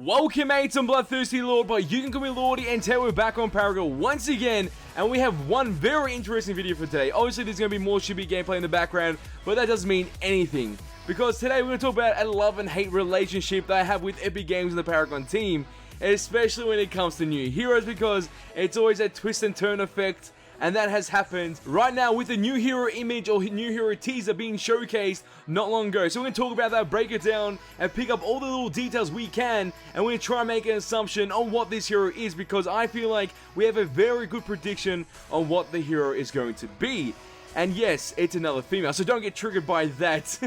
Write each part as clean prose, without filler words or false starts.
Welcome mates, I'm Bloodthirsty Lord, but you can call me Lordy, and today we're back on Paragon once again, and we have one very interesting video for today. Obviously there's going to be more chibi gameplay in the background, but that doesn't mean anything, because today we're going to talk about a love and hate relationship that I have with Epic Games and the Paragon team, especially when it comes to new heroes, because it's always a twist and turn effect. And that has happened right now with the new hero image or new hero teaser being showcased not long ago. So we're going to talk about that, break it down, and pick up all the little details we can. And we're going to try and make an assumption on what this hero is, because I feel like we have a very good prediction on what the hero is going to be. And yes, it's another female, so don't get triggered by that.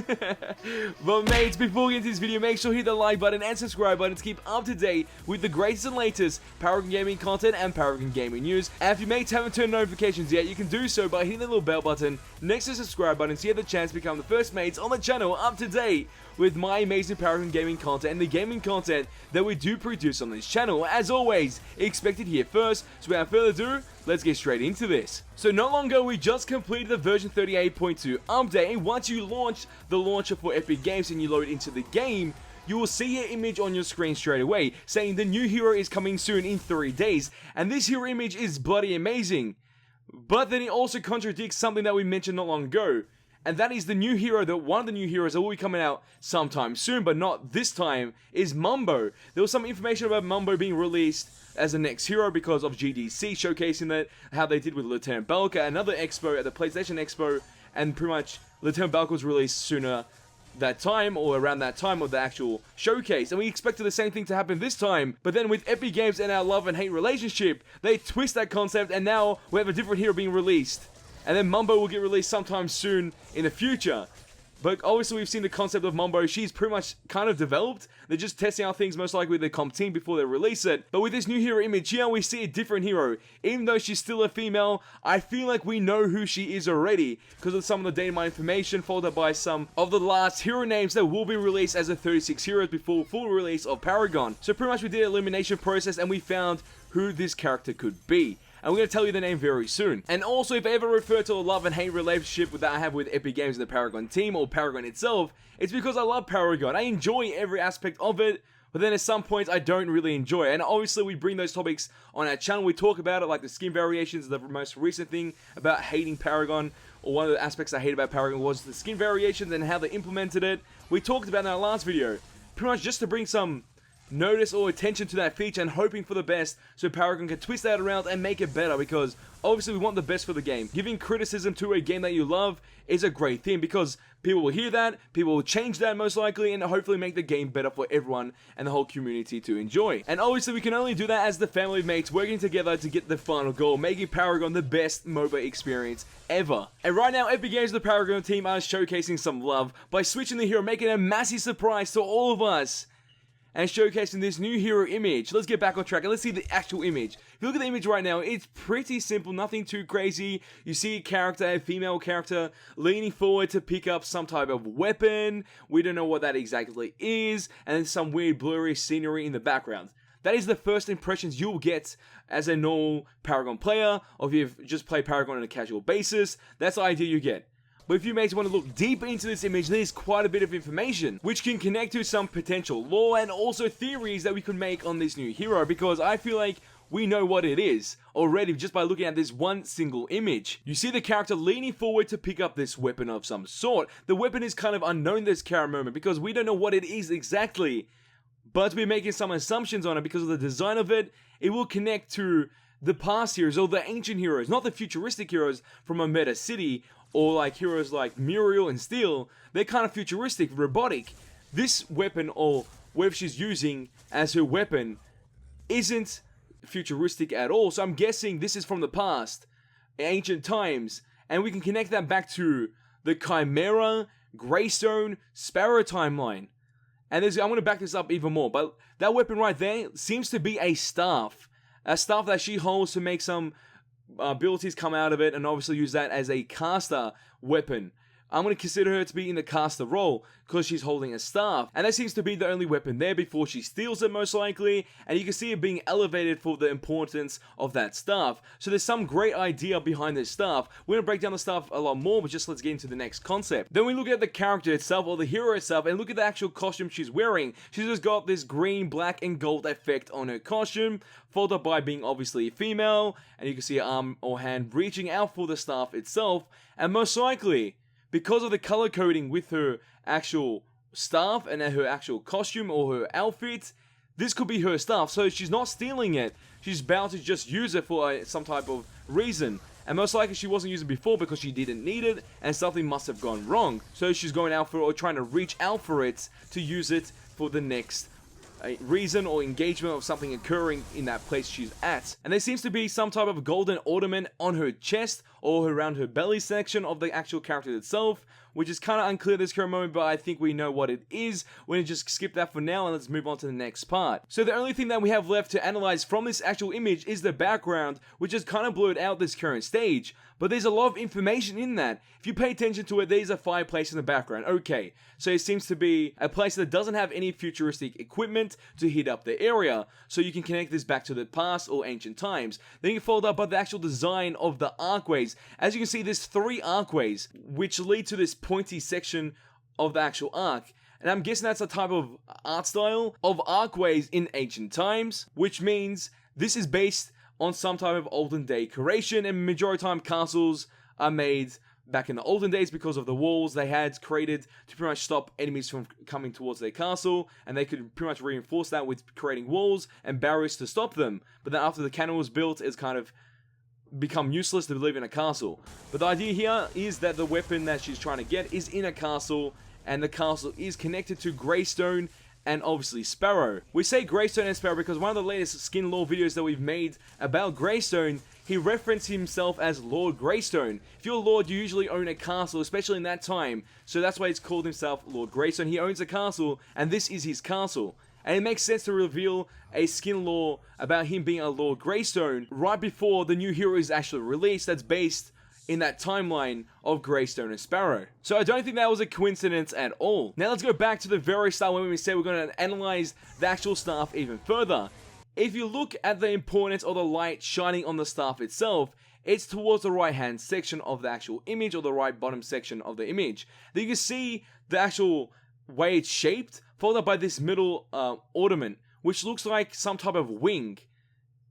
But mates, before we get into this video, make sure to hit the like button and subscribe button to keep up to date with the greatest and latest Paragon Gaming content and Paragon Gaming news. And if you mates haven't turned notifications yet, you can do so by hitting the little bell button next to the subscribe button, so you have the chance to become the first mates on the channel up to date with my amazing Paragon Gaming content and the gaming content that we do produce on this channel. As always, expect it here first, so without further ado, let's get straight into this. So not long ago, we just completed the version 38.2 update, and once you launch the launcher for Epic Games and you load into the game, you will see an image on your screen straight away saying the new hero is coming soon in 3 days, and this hero image is bloody amazing. But then it also contradicts something that we mentioned not long ago, and that is the new hero, that one of the new heroes that will be coming out sometime soon, but not this time, is Mumbo. There was some information about Mumbo being released as the next hero because of GDC showcasing that, how they did with Lieutenant Balka, another expo at the PlayStation Expo, and pretty much Lieutenant Balka was released sooner that time, or around that time of the actual showcase, and we expected the same thing to happen this time. But then with Epic Games and our love and hate relationship, they twist that concept, and now we have a different hero being released. And then Mumbo will get released sometime soon in the future. But obviously we've seen the concept of Mumbo. She's pretty much kind of developed. They're just testing out things most likely with the comp team before they release it. But with this new hero image here, we see a different hero. Even though she's still a female, I feel like we know who she is already, because of some of the data mine information, followed by some of the last hero names that will be released as the 36 heroes before full release of Paragon. So pretty much we did an elimination process and we found who this character could be. And we're going to tell you the name very soon. And also, if I ever refer to a love and hate relationship that I have with Epic Games and the Paragon team, or Paragon itself, it's because I love Paragon. I enjoy every aspect of it, but then at some points I don't really enjoy it. And obviously we bring those topics on our channel. We talk about it, like the skin variations. The most recent thing about hating Paragon, or one of the aspects I hate about Paragon, was the skin variations and how they implemented it. We talked about in our last video, pretty much just to bring some notice or attention to that feature and hoping for the best so Paragon can twist that around and make it better, because obviously we want the best for the game. Giving criticism to a game that you love is a great thing, because people will hear that, people will change that most likely, and hopefully make the game better for everyone and the whole community to enjoy. And obviously we can only do that as the family of mates working together to get the final goal, making Paragon the best MOBA experience ever. And right now Epic Games and the Paragon team are showcasing some love by switching the hero, making a massive surprise to all of us, and showcasing this new hero image. Let's get back on track and let's see the actual image. If you look at the image right now, it's pretty simple, nothing too crazy. You see a character, a female character, leaning forward to pick up some type of weapon. We don't know what that exactly is, and then some weird blurry scenery in the background. That is the first impressions you'll get as a normal Paragon player, or if you've just played Paragon on a casual basis. That's the idea you get. But if you mates want to look deeper into this image, there's quite a bit of information, which can connect to some potential lore and also theories that we could make on this new hero, because I feel like we know what it is already just by looking at this one single image. You see the character leaning forward to pick up this weapon of some sort. The weapon is kind of unknown in this character moment, because we don't know what it is exactly, but we're making some assumptions on it because of the design of it. It will connect to the past heroes, or the ancient heroes, not the futuristic heroes from a meta city, or like heroes like Muriel and Steel. They're kind of futuristic, robotic. This weapon, or whatever she's using as her weapon, isn't futuristic at all. So I'm guessing this is from the past, ancient times, and we can connect that back to the Chimera, Grayson, Sparrow timeline. And I'm going to back this up even more, but that weapon right there seems to be a staff that she holds to make some abilities come out of it, and obviously use that as a caster weapon. I'm going to consider her to be in the caster role because she's holding a staff, and that seems to be the only weapon there before she steals it most likely, and you can see it being elevated for the importance of that staff. So there's some great idea behind this staff. We're going to break down the staff a lot more, but just let's get into the next concept. Then we look at the character itself, or the hero itself, and look at the actual costume she's wearing. She's just got this green, black, and gold effect on her costume, followed up by being obviously female, and you can see her arm or hand reaching out for the staff itself, and most likely, because of the color coding with her actual staff and her actual costume or her outfit, this could be her staff. So she's not stealing it, she's bound to just use it for some type of reason. And most likely she wasn't using it before because she didn't need it and something must have gone wrong. So she's going out for it or trying to reach out for it to use it for the next reason or engagement of something occurring in that place she's at. And there seems to be some type of golden ornament on her chest or around her belly section of the actual character itself, which is kind of unclear at this current moment, but I think we know what it is. We're going to just skip that for now and let's move on to the next part. So the only thing that we have left to analyze from this actual image is the background, which is kind of blurred out this current stage. But there's a lot of information in that. If you pay attention to it, there's a fireplace in the background. Okay, so it seems to be a place that doesn't have any futuristic equipment to heat up the area. So you can connect this back to the past or ancient times. Then you followed up by the actual design of the archways. As you can see, there's 3 archways, which lead to this pointy section of the actual arc. And I'm guessing that's a type of art style of archways in ancient times, which means this is based on some type of olden day creation, and majority of the time castles are made back in the olden days because of the walls they had created to pretty much stop enemies from coming towards their castle, and they could pretty much reinforce that with creating walls and barriers to stop them. But then after the cannon was built, it's kind of become useless to live in a castle. But the idea here is that the weapon that she's trying to get is in a castle, and the castle is connected to Greystone and obviously Sparrow. We say Greystone and Sparrow because one of the latest skin lore videos that we've made about Greystone, he referenced himself as Lord Greystone. If you're a lord, you usually own a castle, especially in that time, so that's why he's called himself Lord Greystone. He owns a castle, and this is his castle. And it makes sense to reveal a skin lore about him being a Lord Greystone right before the new hero is actually released that's based in that timeline of Greystone and Sparrow. So I don't think that was a coincidence at all. Now let's go back to the very start when we said we're going to analyze the actual staff even further. If you look at the importance of the light shining on the staff itself, it's towards the right hand section of the actual image or the right bottom section of the image. Then you can see the actual way it's shaped, followed up by this middle ornament, which looks like some type of wing.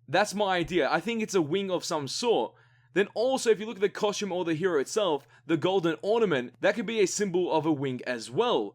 That's my idea. I think it's a wing of some sort. Then also, if you look at the costume or the hero itself, the golden ornament, that could be a symbol of a wing as well.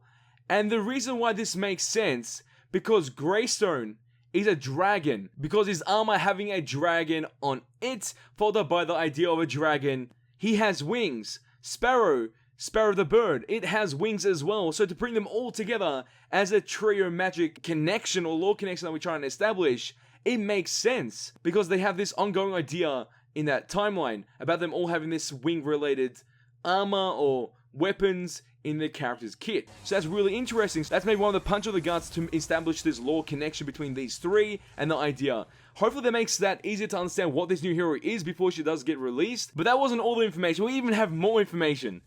And the reason why this makes sense, because Greystone is a dragon, because his armor having a dragon on it, followed up by the idea of a dragon, he has wings. Sparrow the bird, it has wings as well. So to bring them all together as a trio magic connection or lore connection that we're trying to establish, it makes sense because they have this ongoing idea in that timeline about them all having this wing related armor or weapons in their character's kit. So that's really interesting. So that's maybe one of the punch of the guts to establish this lore connection between these 3 and the idea. Hopefully that makes that easier to understand what this new hero is before she does get released. But that wasn't all the information. We even have more information.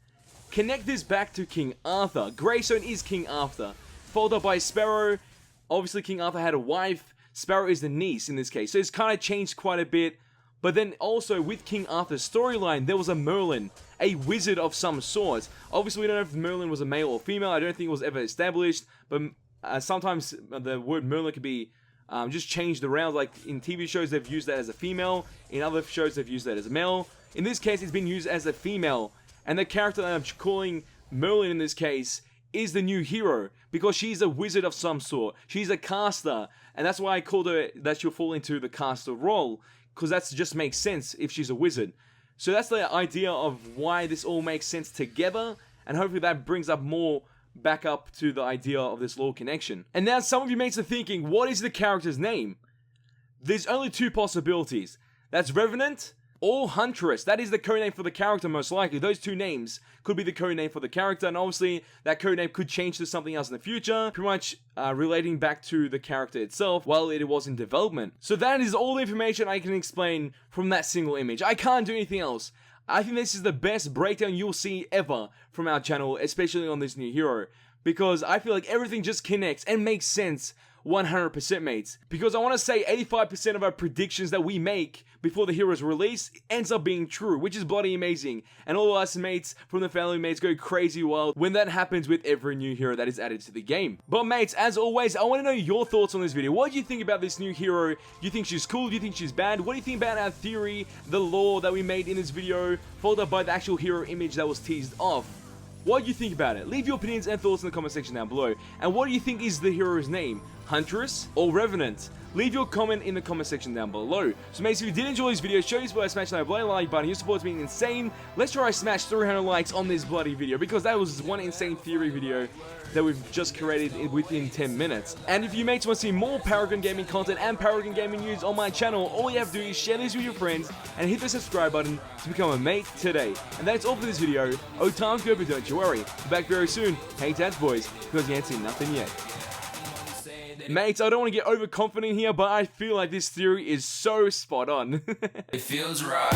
Connect this back to King Arthur. Greystone is King Arthur, followed up by Sparrow. Obviously King Arthur had a wife. Sparrow is the niece in this case. So it's kind of changed quite a bit. But then also with King Arthur's storyline, there was a Merlin, a wizard of some sort. Obviously we don't know if Merlin was a male or female. I don't think it was ever established. But sometimes the word Merlin could be just changed around. Like in TV shows they've used that as a female. In other shows they've used that as a male. In this case it's been used as a female. And the character that I'm calling Merlin in this case is the new hero, because she's a wizard of some sort. She's a caster, and that's why I called her that she'll fall into the caster role, because that just makes sense if she's a wizard. So that's the idea of why this all makes sense together, and hopefully that brings up more back up to the idea of this lore connection. And now some of you mates are thinking, what is the character's name? There's only 2 possibilities. That's Revenant or Huntress. That is the codename for the character most likely. Those 2 names could be the codename for the character, and obviously that codename could change to something else in the future, pretty much relating back to the character itself while it was in development. So that is all the information I can explain from that single image. I can't do anything else. I think this is the best breakdown you'll see ever from our channel, especially on this new hero, because I feel like everything just connects and makes sense 100%, mates. Because I want to say 85% of our predictions that we make before the hero's release ends up being true, which is bloody amazing. And all of us mates from the family mates go crazy wild when that happens with every new hero that is added to the game. But mates, as always, I want to know your thoughts on this video. What do you think about this new hero? Do you think she's cool? Do you think she's bad? What do you think about our theory, the lore that we made in this video, followed up by the actual hero image that was teased off? What do you think about it? Leave your opinions and thoughts in the comment section down below. And what do you think is the hero's name? Huntress or Revenant? Leave your comment in the comment section down below. So mates, if you did enjoy this video, show your support by smashing that bloody like button. Your support's been insane. Let's try to smash 300 likes on this bloody video, because that was one insane theory video that we've just created within 10 minutes. And if you mates want to see more Paragon Gaming content and Paragon Gaming news on my channel, all you have to do is share this with your friends and hit the subscribe button to become a mate today. And that's all for this video. Oh, time's good, but don't you worry. We're back very soon. Hey, Tats boys, because you ain't seen nothing yet. Mates, I don't want to get overconfident here, but I feel like this theory is so spot on. It feels right.